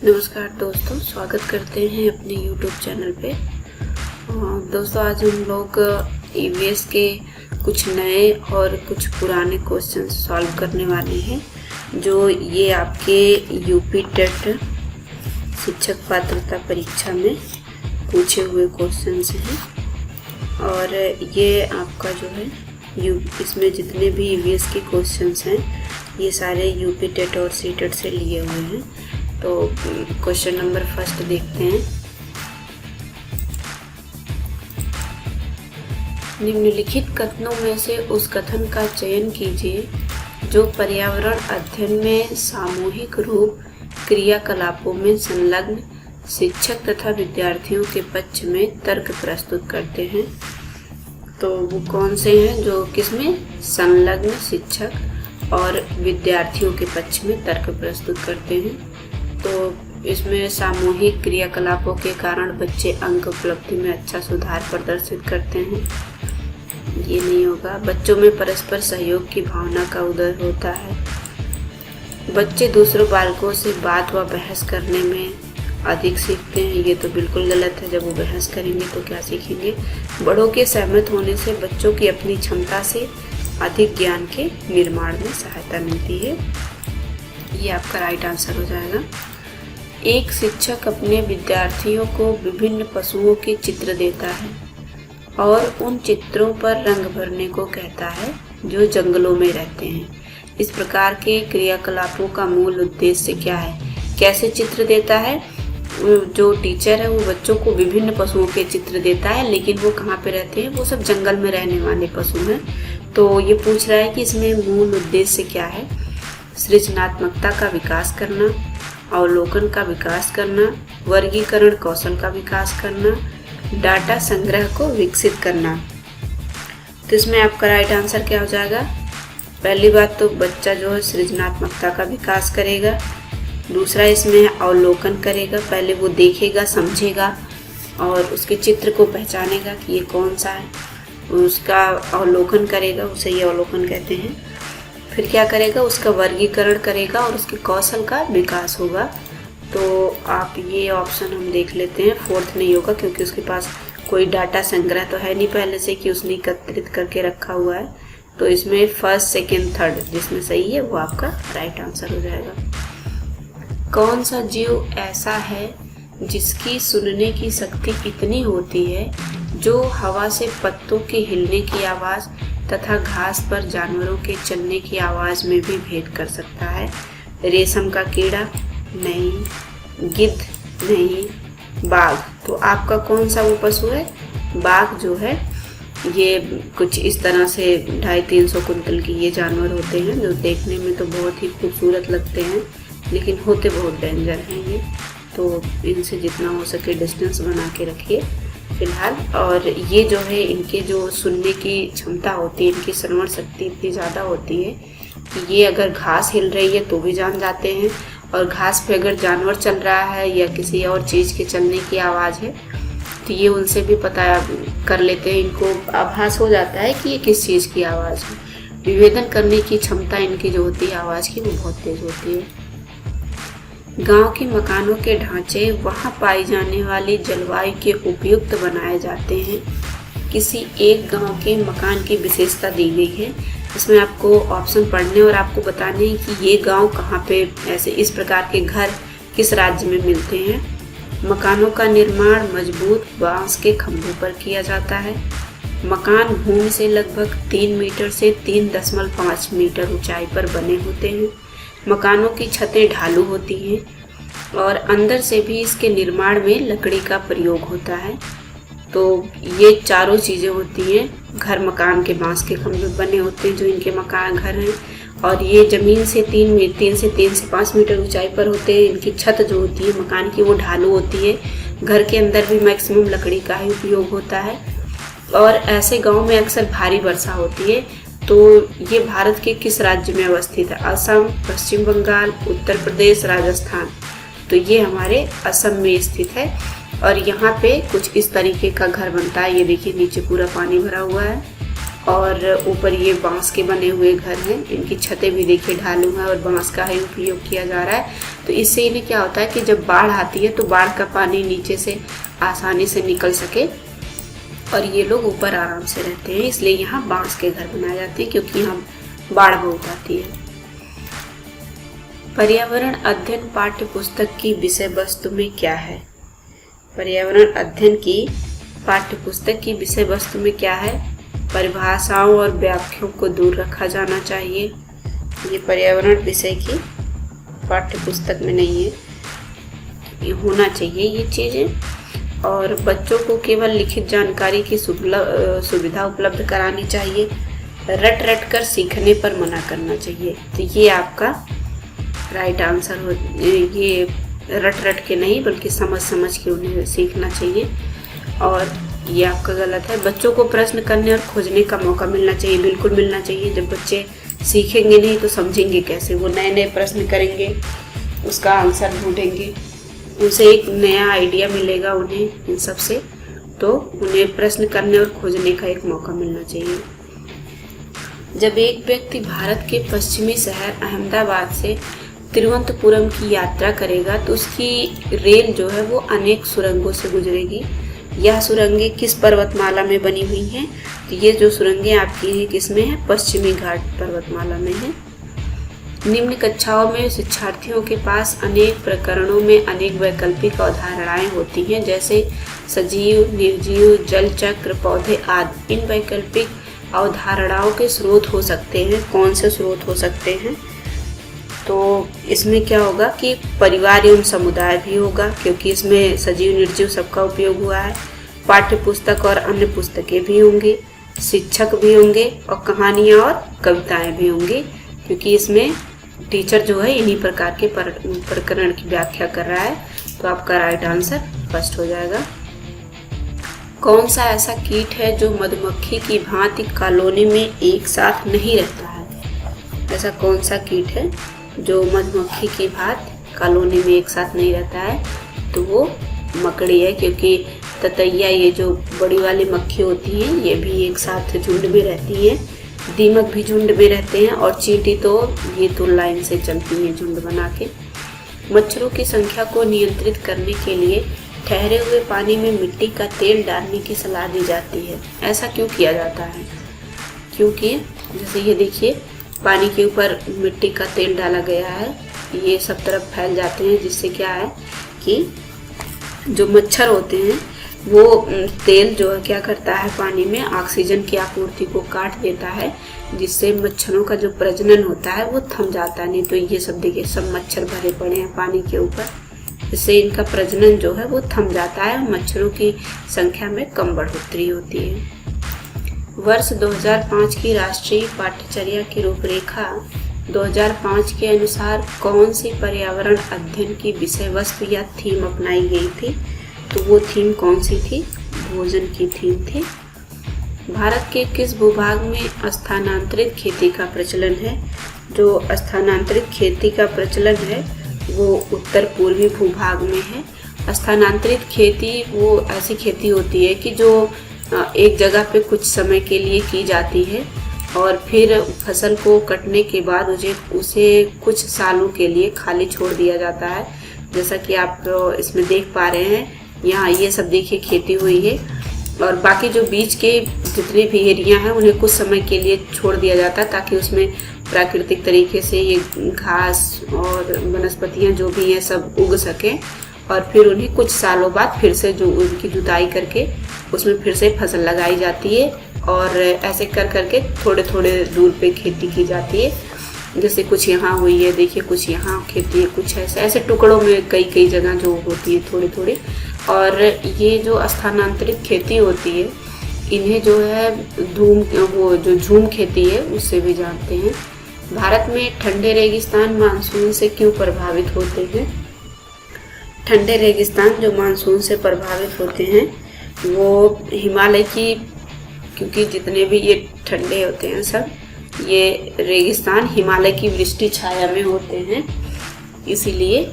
नमस्कार दोस्तों, स्वागत करते हैं अपने YouTube चैनल पे। दोस्तों, आज हम लोग EVS के कुछ नए और कुछ पुराने क्वेश्चन सॉल्व करने वाले हैं, जो ये आपके यूपी टेट शिक्षक पात्रता परीक्षा में पूछे हुए क्वेश्चंस हैं। और ये आपका जो है इसमें जितने भी EVS के क्वेश्चंस हैं ये सारे यूपी टेट और सीटेट से लिए हुए हैं। तो क्वेश्चन नंबर फर्स्ट देखते हैं। निम्नलिखित कथनों में से उस कथन का चयन कीजिए जो पर्यावरण अध्ययन में सामूहिक रूप क्रियाकलापों में संलग्न शिक्षक तथा विद्यार्थियों के पक्ष में तर्क प्रस्तुत करते हैं। तो वो कौन से हैं जो किसमें संलग्न शिक्षक और विद्यार्थियों के पक्ष में तर्क प्रस्तुत करते हैं। तो इसमें सामूहिक क्रियाकलापों के कारण बच्चे अंक उपलब्धि में अच्छा सुधार प्रदर्शित करते हैं, ये नहीं होगा। बच्चों में परस्पर सहयोग की भावना का उदय होता है। बच्चे दूसरों बालकों से बात व बहस करने में अधिक सीखते हैं, ये तो बिल्कुल गलत है। जब वो बहस करेंगे तो क्या सीखेंगे। बड़ों के सहमत होने से बच्चों की अपनी क्षमता से अधिक ज्ञान के निर्माण में सहायता मिलती है, ये आपका राइट आंसर हो जाएगा। एक शिक्षक अपने विद्यार्थियों को विभिन्न पशुओं के चित्र देता है और उन चित्रों पर रंग भरने को कहता है जो जंगलों में रहते हैं। इस प्रकार के क्रियाकलापों का मूल उद्देश्य क्या है? कैसे चित्र देता है? जो टीचर है वो बच्चों को विभिन्न पशुओं के चित्र देता है, लेकिन वो कहाँ पे रहते हैं? वो सब जंगल में रहने वाले पशु हैं। तो ये पूछ रहा है कि इसमें मूल उद्देश्य क्या है? सृजनात्मकता का विकास करना, अवलोकन का विकास करना, वर्गीकरण कौशल का विकास करना, डाटा संग्रह को विकसित करना। तो इसमें आपका राइट आंसर क्या हो जाएगा? पहली बात तो बच्चा जो है सृजनात्मकता का विकास करेगा। दूसरा इसमें अवलोकन करेगा, पहले वो देखेगा, समझेगा और उसके चित्र को पहचानेगा कि ये कौन सा है, उसका अवलोकन करेगा, उसे ये अवलोकन कहते हैं। फिर क्या करेगा? उसका वर्गीकरण करेगा और उसके कौशल का विकास होगा। तो आप ये ऑप्शन हम देख लेते हैं, फोर्थ नहीं होगा क्योंकि उसके पास कोई डाटा संग्रह तो है नहीं पहले से कि उसने एकत्रित करके रखा हुआ है। तो इसमें फर्स्ट, सेकंड, थर्ड जिसमें सही है वो आपका राइट आंसर हो जाएगा। कौन सा जीव ऐसा है जिसकी सुनने की शक्ति इतनी होती है जो हवा से पत्तों के हिलने की आवाज़ तथा घास पर जानवरों के चलने की आवाज़ में भी भेद कर सकता है? रेशम का कीड़ा? नहीं। गिद्ध? नहीं। बाघ? तो आपका कौन सा वो पशु है? बाघ जो है ये कुछ इस तरह से 250-300 कुंटल की ये जानवर होते हैं जो देखने में तो बहुत ही खूबसूरत लगते हैं, लेकिन होते बहुत डेंजर हैं ये। तो इनसे जितना हो सके डिस्टेंस बना के रखिए फिलहाल। और ये जो है इनके जो सुनने की क्षमता होती है, इनकी श्रवण शक्ति इतनी ज़्यादा होती है कि ये अगर घास हिल रही है तो भी जान जाते हैं, और घास पे अगर जानवर चल रहा है या किसी और चीज़ के चलने की आवाज़ है तो ये उनसे भी पता कर लेते हैं। इनको आभास हो जाता है कि ये किस चीज़ की आवाज़ है। विभेदन करने की क्षमता इनकी जो होती है आवाज़ की वो बहुत तेज़ होती है। गांव के मकानों के ढांचे वहां पाई जाने वाली जलवायु के उपयुक्त बनाए जाते हैं। किसी एक गांव के मकान की विशेषता दी गई है। इसमें आपको ऑप्शन पढ़ने और आपको बताने हैं कि ये गांव कहाँ पे ऐसे इस प्रकार के घर किस राज्य में मिलते हैं। मकानों का निर्माण मजबूत बांस के खंभों पर किया जाता है। मकान भूमि से लगभग 3 मीटर से 3.5 मीटर ऊंचाई पर बने होते हैं। मकानों की छतें ढालू होती हैं और अंदर से भी इसके निर्माण में लकड़ी का प्रयोग होता है। तो ये चारों चीज़ें होती हैं। घर मकान के बांस के खंभे बने होते हैं जो इनके मकान घर हैं, और ये ज़मीन से 3 से 5 मीटर ऊंचाई पर होते हैं। इनकी छत जो होती है मकान की वो ढालू होती है। घर के अंदर भी मैक्सिमम लकड़ी का ही उपयोग होता है। और ऐसे गाँव में अक्सर भारी वर्षा होती है। तो ये भारत के किस राज्य में अवस्थित है? असम, पश्चिम बंगाल, उत्तर प्रदेश, राजस्थान। तो ये हमारे असम में स्थित है और यहाँ पे कुछ इस तरीके का घर बनता है। ये देखिए नीचे पूरा पानी भरा हुआ है और ऊपर ये बांस के बने हुए घर हैं। इनकी छतें भी देखिए ढालू है और बांस का ही उपयोग किया जा रहा है। तो इससे इन्हें क्या होता है कि जब बाढ़ आती है तो बाढ़ का पानी नीचे से आसानी से निकल सके और ये लोग ऊपर आराम से रहते हैं। इसलिए यहाँ बांस के घर बनाए जाते हैं क्योंकि यहाँ बाढ़ बहुत आती है। पर्यावरण अध्ययन पाठ्य पुस्तक की विषय वस्तु में क्या है? पर्यावरण अध्ययन की पाठ्य पुस्तक की विषय वस्तु में क्या है? परिभाषाओं और व्याख्याओं को दूर रखा जाना चाहिए। ये पर्यावरण विषय की पाठ्य पुस्तक में नहीं है, ये होना चाहिए ये चीज़ें। और बच्चों को केवल लिखित जानकारी की सुविधा उपलब्ध करानी चाहिए। रट रट कर सीखने पर मना करना चाहिए। तो ये आपका राइट आंसर हो। ये रट रट के नहीं बल्कि समझ समझ के उन्हें सीखना चाहिए। और ये आपका गलत है। बच्चों को प्रश्न करने और खोजने का मौका मिलना चाहिए, बिल्कुल मिलना चाहिए। जब बच्चे सीखेंगे नहीं तो समझेंगे कैसे? वो नए नए प्रश्न करेंगे, उसका आंसर ढूंढेंगे, उनसे एक नया आइडिया मिलेगा उन्हें इन सब से। तो उन्हें प्रश्न करने और खोजने का एक मौका मिलना चाहिए। जब एक व्यक्ति भारत के पश्चिमी शहर अहमदाबाद से तिरुवनंतपुरम की यात्रा करेगा तो उसकी रेल जो है वो अनेक सुरंगों से गुजरेगी। यह सुरंगें किस पर्वतमाला में बनी हुई हैं? तो ये जो सुरंगें आपकी हैं किसमें है? पश्चिमी घाट पर्वतमाला में है। निम्न कक्षाओं में शिक्षार्थियों के पास अनेक प्रकरणों में अनेक वैकल्पिक अवधारणाएं होती हैं, जैसे सजीव, निर्जीव, जल चक्र, पौधे आदि। इन वैकल्पिक अवधारणाओं के स्रोत हो सकते हैं। कौन से स्रोत हो सकते हैं? तो इसमें क्या होगा कि परिवार एवं समुदाय भी होगा, क्योंकि इसमें सजीव निर्जीव सबका उपयोग हुआ है। पाठ्य पुस्तक और अन्य पुस्तकें भी होंगी, शिक्षक भी होंगे और कहानियाँ और कविताएं भी होंगी, क्योंकि इसमें टीचर जो है इन्हीं प्रकार के प्रकरण की व्याख्या कर रहा है। तो आपका राइट आंसर फर्स्ट हो जाएगा। कौन सा ऐसा कीट है जो मधुमक्खी की भांति कॉलोनी में एक साथ नहीं रहता है? ऐसा कौन सा कीट है जो मधुमक्खी की भांति कॉलोनी में एक साथ नहीं रहता है? तो वो मकड़ी है, क्योंकि ततैया ये जो बड़ी वाली मक्खी होती हैं ये भी एक साथ झुंड में रहती हैं। दीमक भी झुंड में रहते हैं और चींटी तो ये तो लाइन से चलती हैं झुंड बना के। मच्छरों की संख्या को नियंत्रित करने के लिए ठहरे हुए पानी में मिट्टी का तेल डालने की सलाह दी जाती है। ऐसा क्यों किया जाता है? क्योंकि जैसे ये देखिए पानी के ऊपर मिट्टी का तेल डाला गया है, ये सब तरफ फैल जाते हैं, जिससे क्या है कि जो मच्छर होते हैं वो तेल जो है क्या करता है पानी में ऑक्सीजन की आपूर्ति को काट देता है, जिससे मच्छरों का जो प्रजनन होता है वो थम जाता है। नहीं तो ये सब देखिए सब मच्छर भरे पड़े हैं पानी के ऊपर, इससे इनका प्रजनन जो है वो थम जाता है, मच्छरों की संख्या में कम बढ़ोतरी होती है। वर्ष 2005 की राष्ट्रीय पाठ्यचर्या की रूपरेखा 2005 के अनुसार कौन सी पर्यावरण अध्ययन की विषय वस्तु या थीम अपनाई गई थी? तो वो थीम कौन सी थी? भोजन की थीम थी। भारत के किस भूभाग में स्थानांतरित खेती का प्रचलन है? जो स्थानांतरित खेती का प्रचलन है वो उत्तर पूर्वी भूभाग में है। स्थानांतरित खेती वो ऐसी खेती होती है कि जो एक जगह पे कुछ समय के लिए की जाती है और फिर फसल को कटने के बाद उसे कुछ सालों के लिए खाली छोड़ दिया जाता है। जैसा कि आप इसमें देख पा रहे हैं, यहाँ ये सब देखिए खेती हुई है और बाकी जो बीच के जितने भी एरिया हैं उन्हें कुछ समय के लिए छोड़ दिया जाता है, ताकि उसमें प्राकृतिक तरीके से ये घास और वनस्पतियाँ जो भी हैं सब उग सकें और फिर उन्हें कुछ सालों बाद फिर से जो उनकी जुताई करके उसमें फिर से फसल लगाई जाती है और ऐसे कर करके थोड़े थोड़े दूर पे खेती की जाती है। जैसे कुछ यहाँ हुई है, देखिए कुछ यहाँ खेती है, कुछ ऐसे टुकड़ों में कई जगह जो होती है थोड़ी थोड़ी। और ये जो स्थानांतरित खेती होती है इन्हें जो है झूम खेती है उससे भी जानते हैं। भारत में ठंडे रेगिस्तान मानसून से क्यों प्रभावित होते हैं? ठंडे रेगिस्तान जो मानसून से प्रभावित होते हैं वो हिमालय की, क्योंकि जितने भी ये ठंडे होते हैं सब ये रेगिस्तान हिमालय की वृष्टि छाया में होते हैं, इसीलिए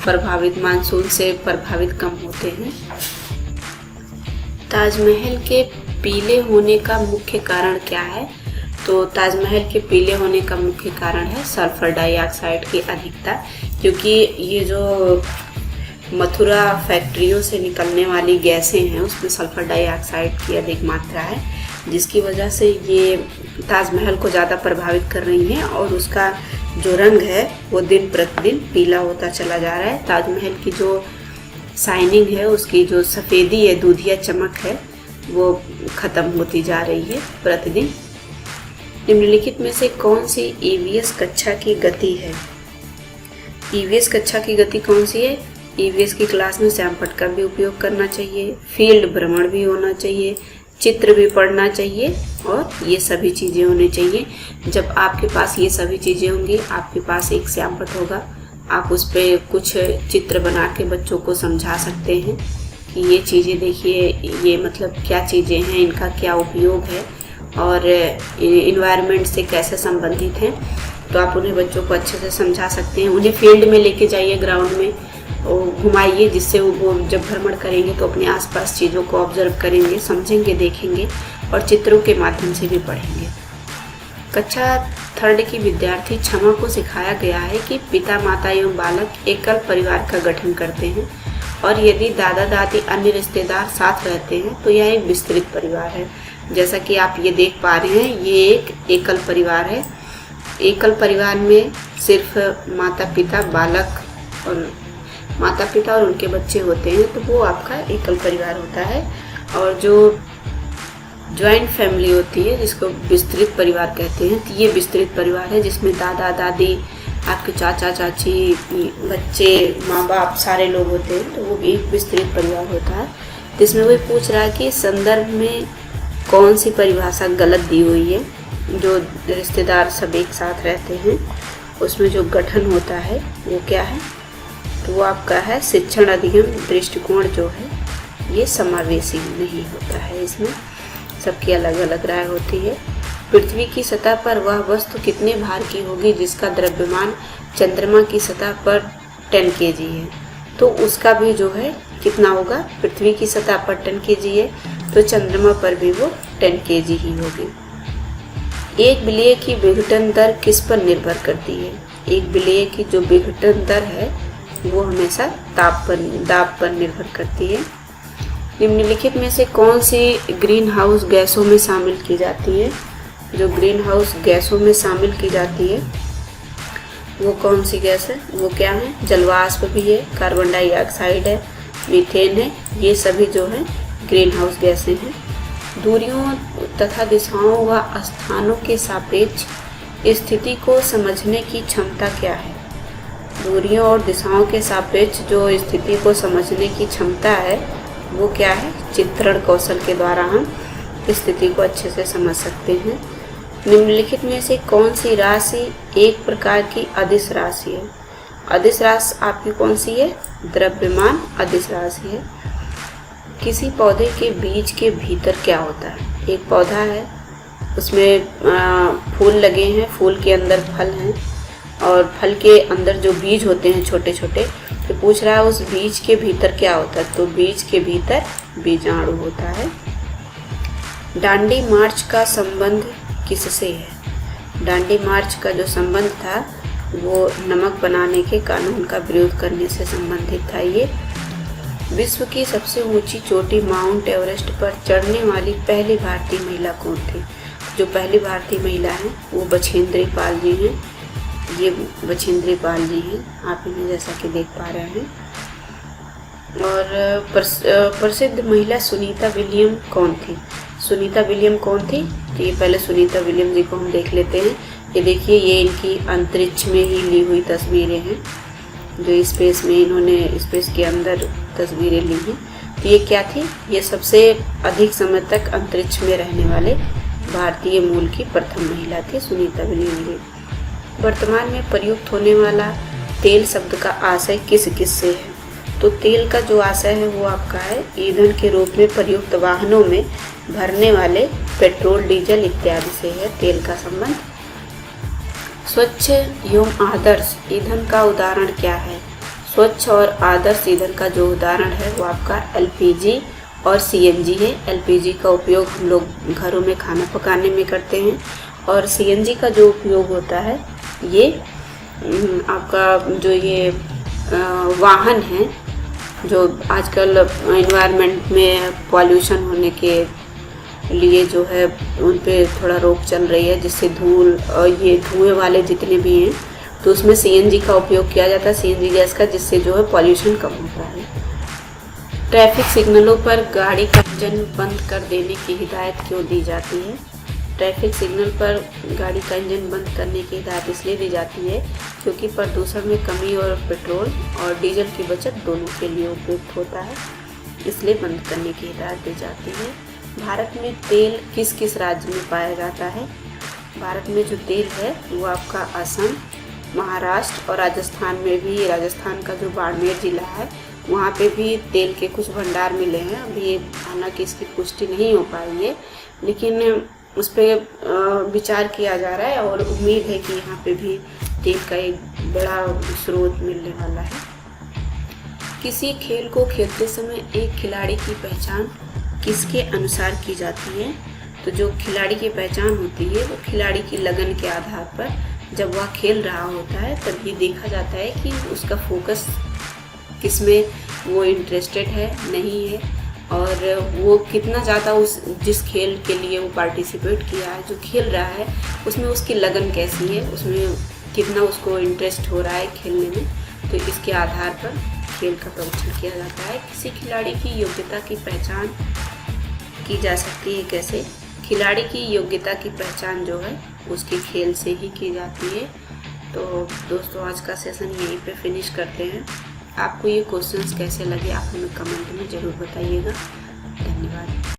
प्रभावित मानसून से प्रभावित कम होते हैं। ताजमहल के पीले होने का मुख्य कारण क्या है? तो ताजमहल के पीले होने का मुख्य कारण है सल्फर डाइऑक्साइड की अधिकता, क्योंकि ये जो मथुरा फैक्ट्रियों से निकलने वाली गैसें हैं उसमें सल्फर डाइऑक्साइड की अधिक मात्रा है, जिसकी वजह से ये ताजमहल को ज़्यादा प्रभावित कर रही हैं और उसका जो रंग है वो दिन प्रतिदिन पीला होता चला जा रहा है। ताजमहल की जो शाइनिंग है, उसकी जो सफ़ेदी है, दूधिया चमक है, वो ख़त्म होती जा रही है प्रतिदिन। निम्नलिखित में से कौन सी ईवीएस कक्षा की गति है? ईवीएस कक्षा की गति कौन सी है? ईवीएस की क्लास में श्यामपट्ट का भी उपयोग करना चाहिए, फील्ड भ्रमण भी होना चाहिए, चित्र भी पढ़ना चाहिए और ये सभी चीज़ें होनी चाहिए। जब आपके पास ये सभी चीज़ें होंगी, आपके पास एक श्यामपट्ट होगा, आप उस पर कुछ चित्र बना के बच्चों को समझा सकते हैं कि ये चीज़ें देखिए, ये मतलब क्या चीज़ें हैं, इनका क्या उपयोग है और इन्वायरमेंट से कैसे संबंधित हैं। तो आप उन्हें बच्चों को अच्छे से समझा सकते हैं। उन्हें फील्ड में लेके जाइए, ग्राउंड में घुमाइए, जिससे वो जब भ्रमण करेंगे तो अपने आसपास चीज़ों को ऑब्जर्व करेंगे, समझेंगे, देखेंगे और चित्रों के माध्यम से भी पढ़ेंगे। कक्षा 3 की विद्यार्थी क्षमा को सिखाया गया है कि पिता, माता एवं बालक एकल परिवार का गठन करते हैं और यदि दादा दादी अन्य रिश्तेदार साथ रहते हैं तो यह एक विस्तृत परिवार है। जैसा कि आप ये देख पा रहे हैं, ये एक एकल परिवार है। एकल परिवार में सिर्फ माता पिता और उनके बच्चे होते हैं, तो वो आपका एकल परिवार होता है। और जो जॉइंट फैमिली होती है, जिसको विस्तृत परिवार कहते हैं, तो ये विस्तृत परिवार है जिसमें दादा दादी, आपके चाचा चाची, बच्चे, माँ बाप सारे लोग होते हैं, तो वो एक विस्तृत परिवार होता है। जिसमें वो पूछ रहा है कि संदर्भ में कौन सी परिभाषा गलत दी हुई है। जो रिश्तेदार सब एक साथ रहते हैं उसमें जो गठन होता है वो क्या है? तो वो आपका है शिक्षण अधिगम दृष्टिकोण जो है ये समावेशी नहीं होता है। इसमें सबकी अलग अलग राय होती है। पृथ्वी की सतह पर वह वस्तु कितने भार की होगी जिसका द्रव्यमान चंद्रमा की सतह पर 10 kg है? तो उसका भी जो है कितना होगा? पृथ्वी की सतह पर 10 kg है तो चंद्रमा पर भी वो 10 kg ही होगी। एक विलेय की विघटन दर किस पर निर्भर करती है? एक विलेय की जो विघटन दर है वो हमेशा दाब पर निर्भर करती है। निम्नलिखित में से कौन सी ग्रीन हाउस गैसों में शामिल की जाती है? जो ग्रीन हाउस गैसों में शामिल की जाती है वो कौन सी गैस है? वो क्या है? जलवाष्प भी है, कार्बन डाइऑक्साइड है, मीथेन है, ये सभी जो है ग्रीन हाउस गैसें हैं। दूरियों तथा दिशाओं व स्थानों के सापेक्ष स्थिति को समझने की क्षमता क्या है? दूरियों और दिशाओं के सापेक्ष जो स्थिति को समझने की क्षमता है वो क्या है? चित्रण कौशल के द्वारा हम स्थिति को अच्छे से समझ सकते हैं। निम्नलिखित में से कौन सी राशि एक प्रकार की अदिश राशि है? अदिश राशि आपकी कौन सी है? द्रव्यमान अदिश राशि है। किसी पौधे के बीज के भीतर क्या होता है? एक पौधा है, उसमें फूल लगे हैं, फूल के अंदर फल हैं और फल के अंदर जो बीज होते हैं छोटे छोटे, तो पूछ रहा है उस बीज के भीतर क्या होता है? तो बीज के भीतर बीजाणु होता है। डांडी मार्च का संबंध किससे है? डांडी मार्च का जो संबंध था वो नमक बनाने के कानून का विरोध करने से संबंधित था। ये विश्व की सबसे ऊंची चोटी माउंट एवरेस्ट पर चढ़ने वाली पहली भारतीय महिला कौन थी? जो पहली भारतीय महिला हैं वो बछेंद्री पाल जी हैं। ये बछेंद्री पाल जी हैं, आप इन्हें जैसा कि देख पा रहे हैं। और प्रसिद्ध महिला सुनीता विलियम कौन थी? सुनीता विलियम कौन थी? तो ये पहले सुनीता विलियम जी को हम देख लेते हैं। ये देखिए, ये इनकी अंतरिक्ष में ही ली हुई तस्वीरें हैं, जो स्पेस में इन्होंने स्पेस के अंदर तस्वीरें ली हैं। तो ये क्या थी? ये सबसे अधिक समय तक अंतरिक्ष में रहने वाले भारतीय मूल की प्रथम महिला थी सुनीता विलियम जी। वर्तमान में प्रयुक्त होने वाला तेल शब्द का आशय किस से है? तो तेल का जो आशय है वो आपका है ईंधन के रूप में प्रयुक्त वाहनों में भरने वाले पेट्रोल, डीजल इत्यादि से है तेल का संबंध। स्वच्छ एवं आदर्श ईंधन का उदाहरण क्या है? स्वच्छ और आदर्श ईंधन का जो उदाहरण है वो आपका एलपीजी और सीएनजी है। एलपीजी का उपयोग हम लोग घरों में खाना पकाने में करते हैं, और सीएनजी का जो उपयोग होता है ये आपका जो ये वाहन है, जो आजकल एनवायरनमेंट में पॉल्यूशन होने के लिए जो है उन पे थोड़ा रोक चल रही है, जिससे धूल और ये धुएं वाले जितने भी हैं तो उसमें सीएनजी का उपयोग किया जाता है, सीएनजी गैस का, जिससे जो है पॉल्यूशन कम होता है। ट्रैफिक सिग्नलों पर गाड़ी का इंजन बंद कर देने की हिदायत क्यों दी जाती है? ट्रैफिक सिग्नल पर गाड़ी का इंजन बंद करने की हिदायत इसलिए दी जाती है क्योंकि प्रदूषण में कमी और पेट्रोल और डीजल की बचत दोनों के लिए उपयुक्त होता है, इसलिए बंद करने की हिदायत दी जाती है। भारत में तेल किस किस राज्य में पाया जाता है? भारत में जो तेल है वो आपका असम, महाराष्ट्र और राजस्थान में भी, राजस्थान का जो बाड़मेर ज़िला है वहाँ पे भी तेल के कुछ भंडार मिले हैं। अभी हालांकि इसकी पुष्टि नहीं हो पाई है, लेकिन उस पर विचार किया जा रहा है और उम्मीद है कि यहाँ पे भी तेल का एक बड़ा स्रोत मिलने वाला है। किसी खेल को खेलते समय एक खिलाड़ी की पहचान किसके अनुसार की जाती है? तो जो खिलाड़ी की पहचान होती है वो खिलाड़ी की लगन के आधार पर, जब वह खेल रहा होता है तभी देखा जाता है कि उसका फोकस किसमें वो इंटरेस्टेड है, नहीं है, और वो कितना ज़्यादा उस जिस खेल के लिए वो पार्टिसिपेट किया है, जो खेल रहा है उसमें उसकी लगन कैसी है, उसमें कितना उसको इंटरेस्ट हो रहा है खेलने में। तो इसके आधार पर खेल का परीक्षण किया जाता है। किसी खिलाड़ी की योग्यता की पहचान की जा सकती है कैसे? खिलाड़ी की योग्यता की पहचान जो है उसके खेल से ही की जाती है। तो दोस्तों आज का सेशन यहीं पे फिनिश करते हैं। आपको ये क्वेश्चंस कैसे लगे आप हमें कमेंट में ज़रूर बताइएगा। धन्यवाद।